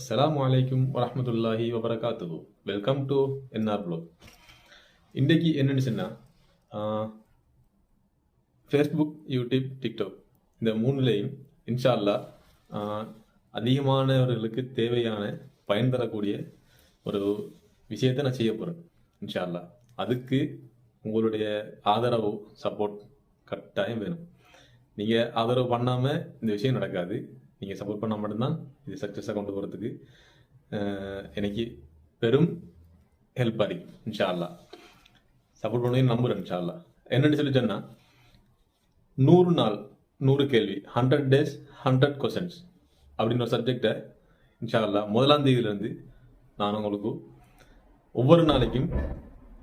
அஸ்ஸலாமு அலைக்கும் வரஹ்மத்துல்லாஹி வபரகாத்துஹு. Welcome to NR blog. இன்றைக்கு என்னன்னு சொன்னால், ஃபேஸ்புக், யூடியூப், டிக்டாக் இந்த மூணுலேயும் இன்ஷா அல்லாஹ் அதிகமானவர்களுக்கு தேவையான பயன் தரக்கூடிய ஒரு விஷயத்தை நான் செய்ய போகிறேன் இன்ஷா அல்லாஹ். அதுக்கு உங்களுடைய ஆதரவு, சப்போர்ட் கட்டாயம் வேணும். நீங்கள் ஆதரவு பண்ணாமல் இந்த விஷயம் நடக்காது. நீங்கள் சப்போர்ட் பண்ணால் மட்டும்தான் இது சக்ஸஸாக கொண்டு போகிறதுக்கு எனக்கு பெரும் ஹெல்ப் ஆகிடும் இன்ஷா அல்லாஹ். சப்போர்ட் பண்ணுவீங்க நம்புகிறேன் இன்ஷா அல்லாஹ். என்னென்னு சொல்லி சொன்னால், 100 நாள் 100 கேள்வி, 100 days 100 questions அப்படின்னு ஒரு சப்ஜெக்டை இன்ஷா அல்லாஹ் 1ஆம் தேதியிலேருந்து நான் உங்களுக்கு ஒவ்வொரு நாளைக்கும்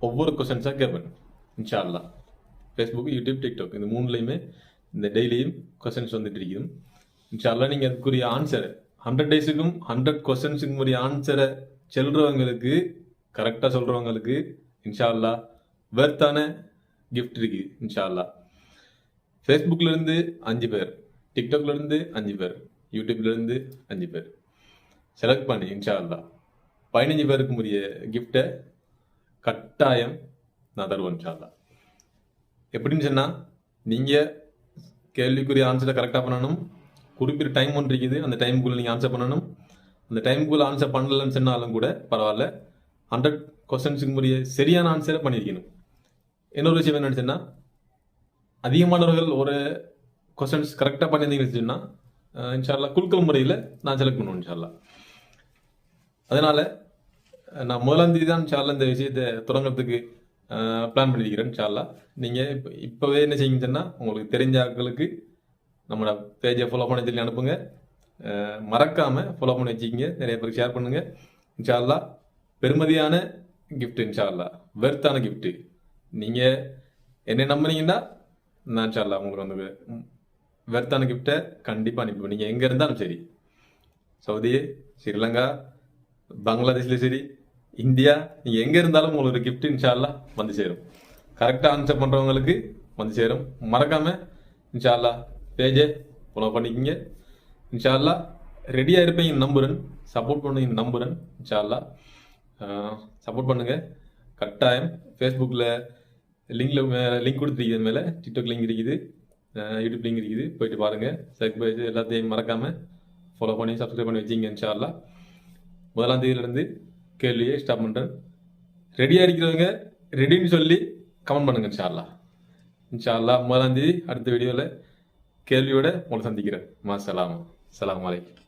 ஒவ்வொரு கொஸ்டின்ஸாக கேட்பேன் இன்ஷா அல்லாஹ். ஃபேஸ்புக், யூடியூப், டிக்டாக் இந்த மூணுலேயுமே இந்த டெய்லியும் கொஸ்டின்ஸ் வந்துட்டு இருக்குது இன்ஷா அல்லாஹ். நீங்கள் அதுக்குரிய ஆன்சரை 100 daysக்கும் 100 questionஸுக்கும் உரிய ஆன்சரை சொல்கிறவங்களுக்கு, கரெக்டாக சொல்கிறவங்களுக்கு இன்ஷா அல்லாஹ் வேர்த்தான கிஃப்ட் இருக்குது இன்ஷா அல்லாஹ். ஃபேஸ்புக்லேருந்து 5 பேர், டிக்டாக்லேருந்து 5 பேர், யூடியூப்லேருந்து 5 பேர் செலக்ட் பண்ணி இன்ஷா அல்லாஹ் 15 பேருக்கு உரிய கிஃப்டை கட்டாயம் நான் தருவேன் இன்ஷா அல்லாஹ். எப்படின்னு சொன்னால், நீங்கள் கேள்விக்குரிய ஆன்சரை கரெக்டாக பண்ணணும். குறிப்பிட்ட டைம் ஒன்று இருக்குது, அந்த டைமுக்குள்ளே நீங்கள் ஆன்சர் பண்ணணும். அந்த டைமுக்குள்ளே ஆன்சர் பண்ணலன்னு சொன்னாலும் கூட பரவாயில்ல, 100 questionஸுக்கு முறைய சரியான ஆன்சரை பண்ணியிருக்கணும். இன்னொரு விஷயம் என்னென்னு சொன்னால், அதிகமானவர்கள் ஒரு கொஸ்டின்ஸ் கரெக்டாக பண்ணியிருந்தீங்கன்னு சொன்னால் இன்ஷா அல்லாஹ் குலுக்கல் முறையில் நான் செலக்ட் பண்ணுவேன் இன்ஷா அல்லாஹ். அதனால் நான் 1ஆம் தேதி தான் இன்ஷா அல்லாஹ் இந்த விஷயத்தை தொடங்குறதுக்கு பிளான் பண்ணியிருக்கிறேன் இன்ஷா அல்லாஹ். நீங்கள் இப்போவே என்ன செய்யுங்க சொன்னால், உங்களுக்கு தெரிஞ்ச ஆட்களுக்கு நம்மளோட பேஜை ஃபாலோ பண்ண சொல்லி அனுப்புங்க. மறக்காமல் ஃபாலோ பண்ணி வச்சுக்கிங்க, நிறைய பேருக்கு ஷேர் பண்ணுங்கள் இன்ஷா அல்லாஹ். பெருமதியான கிஃப்ட் இன்ஷா அல்லாஹ், வெர்த்தான கிஃப்ட்டு. நீங்கள் என்னை நம்பினீங்கன்னா நான் இன்ஷா அல்லாஹ் உங்களுக்கு வந்து வெர்த்தான கிஃப்டை கண்டிப்பாக அனுப்புவேன். நீங்கள் எங்கே இருந்தாலும் சரி, சவுதி, ஸ்ரீலங்கா, பங்களாதேஷில் சரி, இந்தியா, நீங்கள் எங்கே இருந்தாலும் உங்களுக்கு கிஃப்ட் இன்ஷா அல்லாஹ் வந்து சேரும். கரெக்டாக ஆன்சர் பண்ணுறவங்களுக்கு வந்து சேரும். மறக்காமல் இன்ஷா அல்லாஹ் பேஜை ஃபாலோ பண்ணிக்கிங்க இன்ஷா அல்லாஹ். ரெடியாக இருப்பேன் நம்புறேன், சப்போர்ட் பண்ணுங்க நம்புறேன் இன்ஷா அல்லாஹ். சப்போர்ட் பண்ணுங்கள் கட்டாயம். ஃபேஸ்புக்கில் லிங்க் கொடுத்துருக்குது, மேலே டிக்டாக் லிங்க் இருக்குது, யூடியூப் லிங்க் இருக்குது, போயிட்டு பாருங்கள். சர்க் பேஜ் எல்லாத்தையும் மறக்காமல் ஃபாலோ பண்ணி சப்ஸ்கிரைப் பண்ணி வச்சிங்க இன்ஷா அல்லாஹ். 1ஆம் தேதியிலேருந்து கேள்வியை ஸ்டார்ட் பண்ணுறேன். ரெடியாக இருக்கிறவங்க ரெடின்னு சொல்லி கமெண்ட் பண்ணுங்கள் இன்ஷா அல்லாஹ். இன்ஷா அல்லாஹ் 1ஆம் தேதி அடுத்த வீடியோவில் கேள்வியோட உங்களை சந்திக்கிறேன். அஸ்ஸலாமு அலைக்கும்.